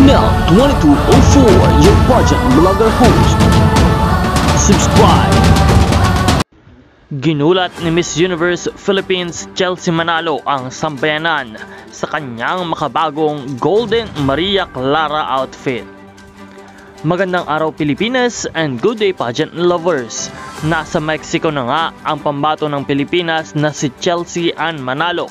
Mel 2204, your budget vlogger host. Subscribe. Ginulat ni Miss Universe Philippines Chelsea Manalo ang sambayanan sa kanyang makabagong Golden Maria Clara outfit. Magandang araw Pilipinas and good day pageant lovers. Nasa Mexico na nga ang pambato ng Pilipinas na si Chelsea Ann Manalo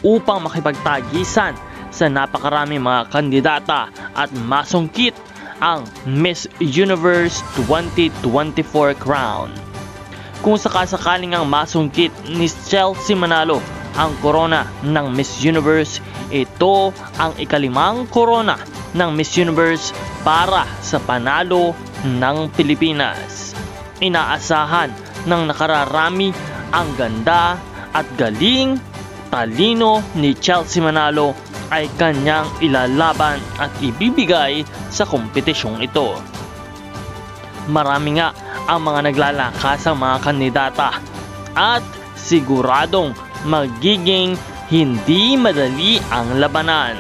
upang makipagtagisan sa napakaraming mga kandidata at masungkit ang Miss Universe 2024 crown. Kung sakasakaling ang masungkit ni Chelsea Manalo ang corona ng Miss Universe, ito ang ikalimang corona ng Miss Universe para sa panalo ng Pilipinas. Inaasahan ng nakararami ang ganda at galing talino ni Chelsea Manalo ay kanyang ilalaban at ibibigay sa kompetisyong ito. Marami nga ang mga naglalakasang mga kandidata at siguradong magiging hindi madali ang labanan.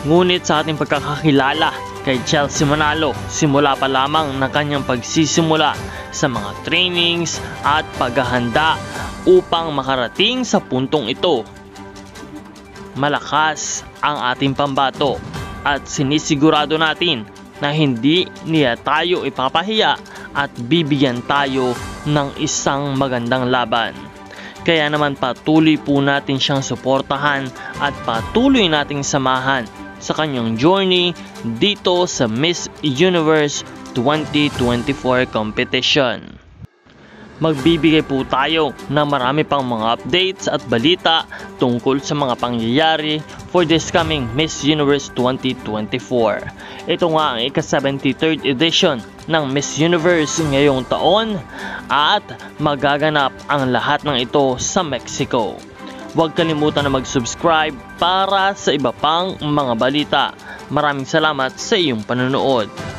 Ngunit sa ating pagkakakilala kay Chelsea Manalo, simula pa lamang ng kanyang pagsisimula sa mga trainings at paghahanda upang makarating sa puntong ito. Malakas ang ating pambato at sinisigurado natin na hindi niya tayo ipapahiya at bibigyan tayo ng isang magandang laban. Kaya naman patuloy po natin siyang suportahan at patuloy nating samahan sa kanyang journey dito sa Miss Universe 2024 competition. Magbibigay po tayo ng marami pang mga updates at balita tungkol sa mga pangyayari for this coming Miss Universe 2024. Ito nga ang ika-73rd edition ng Miss Universe ngayong taon at magaganap ang lahat ng ito sa Mexico. Huwag kalimutan na mag-subscribe para sa iba pang mga balita. Maraming salamat sa iyong panonood.